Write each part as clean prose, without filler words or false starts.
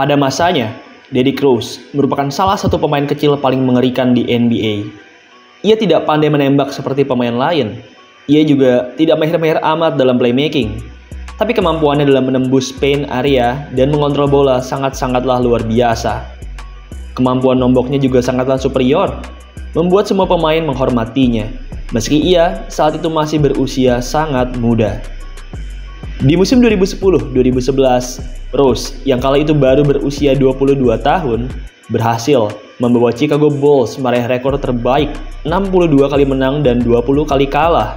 Pada masanya, Derrick Rose merupakan salah satu pemain kecil paling mengerikan di NBA. Ia tidak pandai menembak seperti pemain lain. Ia juga tidak mahir-mahir amat dalam playmaking. Tapi kemampuannya dalam menembus paint area dan mengontrol bola sangat-sangatlah luar biasa. Kemampuan nomboknya juga sangatlah superior, membuat semua pemain menghormatinya, meski ia saat itu masih berusia sangat muda. Di musim 2010-2011, Rose yang kala itu baru berusia 22 tahun berhasil membawa Chicago Bulls meraih rekor terbaik 62 kali menang dan 20 kali kalah.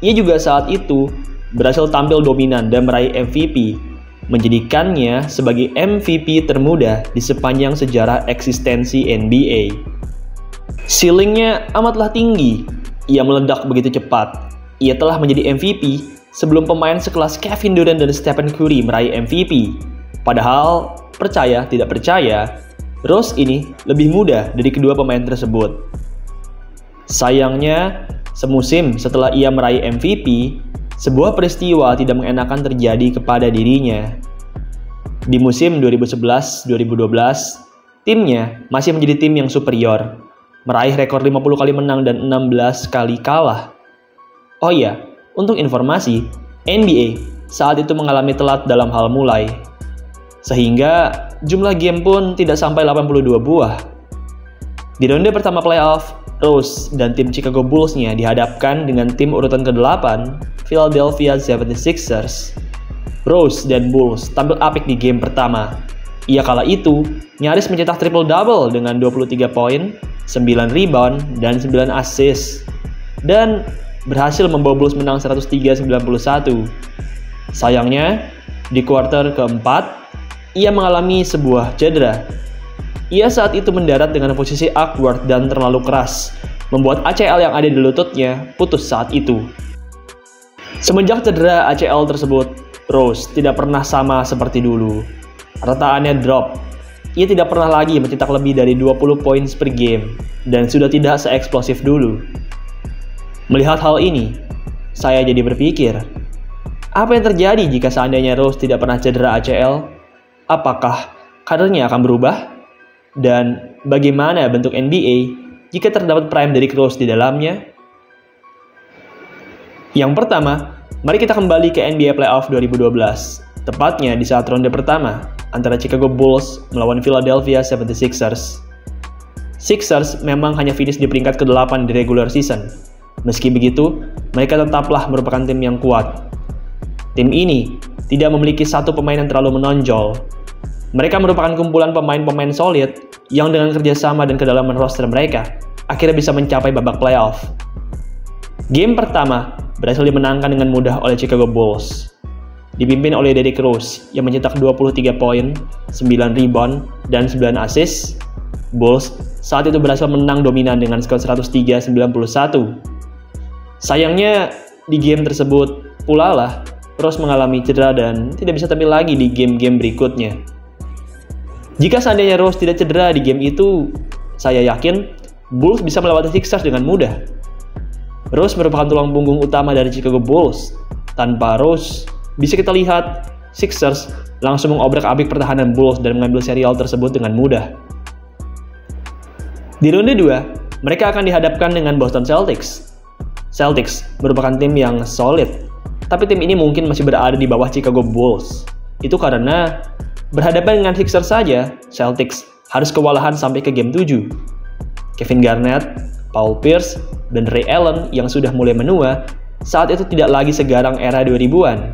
Ia juga saat itu berhasil tampil dominan dan meraih MVP, menjadikannya sebagai MVP termuda di sepanjang sejarah eksistensi NBA. Ceilingnya amatlah tinggi, ia meledak begitu cepat. Ia telah menjadi MVP sebelum pemain sekelas Kevin Durant dan Stephen Curry meraih MVP. Padahal, percaya tidak percaya, Rose ini lebih muda dari kedua pemain tersebut. Sayangnya, semusim setelah ia meraih MVP, sebuah peristiwa tidak mengenakan terjadi kepada dirinya. Di musim 2011-2012, timnya masih menjadi tim yang superior, meraih rekor 50 kali menang dan 16 kali kalah. Oh iya, untuk informasi, NBA saat itu mengalami telat dalam hal mulai, sehingga jumlah game pun tidak sampai 82 buah. Di ronde pertama playoff, Rose dan tim Chicago Bulls-nya dihadapkan dengan tim urutan ke-8, Philadelphia 76ers. Rose dan Bulls tampil apik di game pertama. Ia kala itu nyaris mencetak triple-double dengan 23 poin, 9 rebound, dan 9 assist. Dan berhasil membawa Bulls menang 103-91. Sayangnya, di kuarter keempat, ia mengalami sebuah cedera. Ia saat itu mendarat dengan posisi awkward dan terlalu keras, membuat ACL yang ada di lututnya putus saat itu. Semenjak cedera ACL tersebut, Rose tidak pernah sama seperti dulu. Rataannya drop. Ia tidak pernah lagi mencetak lebih dari 20 poin per game, dan sudah tidak seeksplosif dulu. Melihat hal ini, saya jadi berpikir, apa yang terjadi jika seandainya Rose tidak pernah cedera ACL? Apakah karirnya akan berubah? Dan bagaimana bentuk NBA jika terdapat prime Derrick Rose di dalamnya? Yang pertama, mari kita kembali ke NBA Playoff 2012, tepatnya di saat ronde pertama antara Chicago Bulls melawan Philadelphia 76ers. Sixers memang hanya finish di peringkat ke-8 di regular season. Meski begitu, mereka tetaplah merupakan tim yang kuat. Tim ini tidak memiliki satu pemain yang terlalu menonjol. Mereka merupakan kumpulan pemain-pemain solid yang dengan kerjasama dan kedalaman roster mereka akhirnya bisa mencapai babak playoff. Game pertama berhasil dimenangkan dengan mudah oleh Chicago Bulls, dipimpin oleh Derrick Rose yang mencetak 23 poin, 9 rebound, dan 9 assist. Bulls saat itu berhasil menang dominan dengan skor 103-91. Sayangnya, di game tersebut pula lah Rose mengalami cedera dan tidak bisa tampil lagi di game-game berikutnya. Jika seandainya Rose tidak cedera di game itu, saya yakin Bulls bisa melewati Sixers dengan mudah. Rose merupakan tulang punggung utama dari Chicago Bulls. Tanpa Rose, bisa kita lihat Sixers langsung mengobrak-abrik pertahanan Bulls dan mengambil serial tersebut dengan mudah. Di ronde 2, mereka akan dihadapkan dengan Boston Celtics. Celtics merupakan tim yang solid, tapi tim ini mungkin masih berada di bawah Chicago Bulls. Itu karena berhadapan dengan Sixers saja, Celtics harus kewalahan sampai ke game 7. Kevin Garnett, Paul Pierce, dan Ray Allen yang sudah mulai menua saat itu tidak lagi segarang era 2000-an.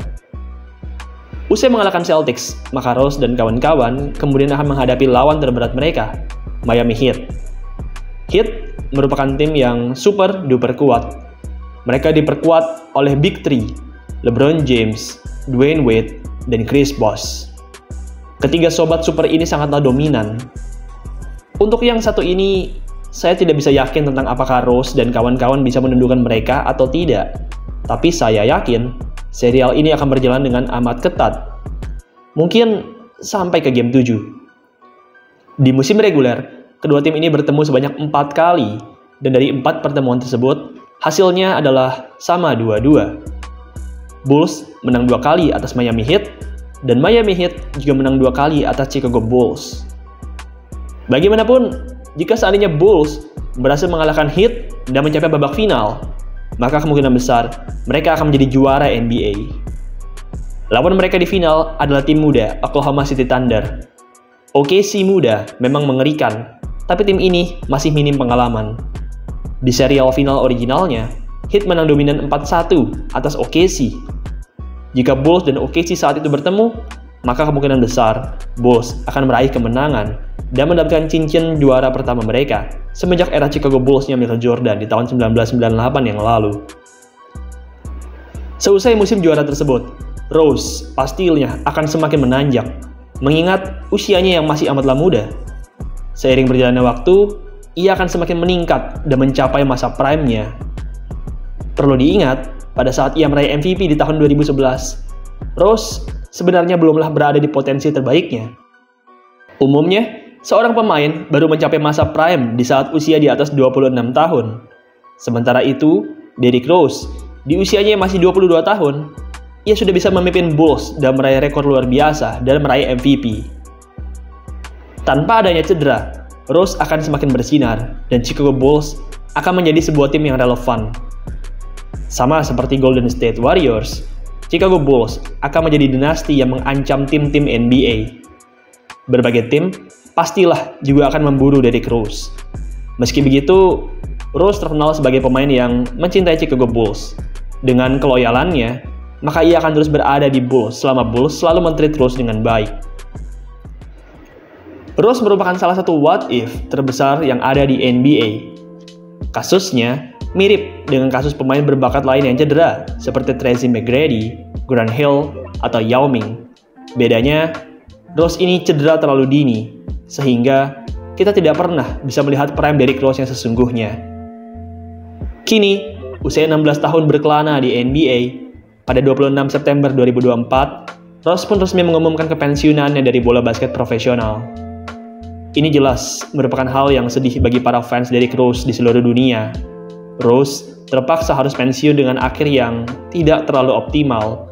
Usai mengalahkan Celtics, maka Rose dan kawan-kawan kemudian akan menghadapi lawan terberat mereka, Miami Heat. Heat merupakan tim yang super duper kuat. Mereka diperkuat oleh Big Three, LeBron James, Dwayne Wade, dan Chris Bosh. Ketiga sobat super ini sangatlah dominan. Untuk yang satu ini, saya tidak bisa yakin tentang apakah Rose dan kawan-kawan bisa menundukkan mereka atau tidak. Tapi saya yakin, serial ini akan berjalan dengan amat ketat. Mungkin sampai ke game 7. Di musim reguler, kedua tim ini bertemu sebanyak 4 kali. Dan dari 4 pertemuan tersebut, hasilnya adalah sama 2-2. Bulls menang 2 kali atas Miami Heat, dan Miami Heat juga menang 2 kali atas Chicago Bulls. Bagaimanapun, jika seandainya Bulls berhasil mengalahkan Heat dan mencapai babak final, maka kemungkinan besar mereka akan menjadi juara NBA. Lawan mereka di final adalah tim muda Oklahoma City Thunder. OKC muda memang mengerikan, tapi tim ini masih minim pengalaman. Di serial final originalnya, Heat menang dominan 4-1 atas OKC. Jika Bulls dan OKC saat itu bertemu, maka kemungkinan besar Bulls akan meraih kemenangan dan mendapatkan cincin juara pertama mereka semenjak era Chicago Bulls-nya Michael Jordan di tahun 1998 yang lalu. Seusai musim juara tersebut, Rose pastinya akan semakin menanjak, mengingat usianya yang masih amatlah muda. Seiring berjalannya waktu, ia akan semakin meningkat dan mencapai masa prime-nya. Perlu diingat, pada saat ia meraih MVP di tahun 2011, Rose sebenarnya belumlah berada di potensi terbaiknya. Umumnya, seorang pemain baru mencapai masa prime di saat usia di atas 26 tahun. Sementara itu, Derrick Rose, di usianya yang masih 22 tahun, ia sudah bisa memimpin Bulls dan meraih rekor luar biasa dan meraih MVP. Tanpa adanya cedera, Rose akan semakin bersinar dan Chicago Bulls akan menjadi sebuah tim yang relevan. Sama seperti Golden State Warriors, Chicago Bulls akan menjadi dinasti yang mengancam tim-tim NBA. Berbagai tim pastilah juga akan memburu Derrick Rose. Meski begitu, Rose terkenal sebagai pemain yang mencintai Chicago Bulls. Dengan keloyalannya, maka ia akan terus berada di Bulls selama Bulls selalu men-treat Rose dengan baik. Rose merupakan salah satu what if terbesar yang ada di NBA. Kasusnya mirip dengan kasus pemain berbakat lain yang cedera, seperti Tracy McGrady, Grant Hill, atau Yao Ming. Bedanya, Rose ini cedera terlalu dini, sehingga kita tidak pernah bisa melihat prime Derrick Rose yang sesungguhnya. Kini, usia 16 tahun berkelana di NBA, pada 26 September 2024, Rose pun resmi mengumumkan kepensiunannya dari bola basket profesional. Ini jelas merupakan hal yang sedih bagi para fans Derrick Rose di seluruh dunia. Rose terpaksa harus pensiun dengan akhir yang tidak terlalu optimal,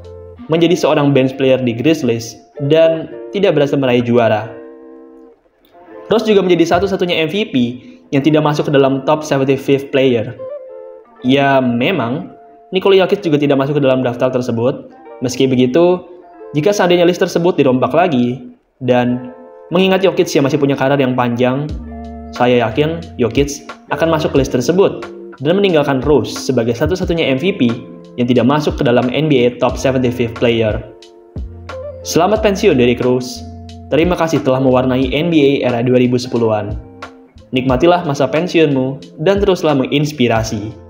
menjadi seorang bench player di Grizzlies dan tidak berhasil meraih juara. Rose juga menjadi satu-satunya MVP yang tidak masuk ke dalam top 75th player. Ya memang, Nikola Jokic juga tidak masuk ke dalam daftar tersebut. Meski begitu, jika seandainya list tersebut dirombak lagi, dan mengingat Jokic yang masih punya karir yang panjang, saya yakin Jokic akan masuk ke list tersebut dan meninggalkan Rose sebagai satu-satunya MVP yang tidak masuk ke dalam NBA Top 75th Player. Selamat pensiun Derrick Rose. Terima kasih telah mewarnai NBA era 2010-an. Nikmatilah masa pensiunmu dan teruslah menginspirasi.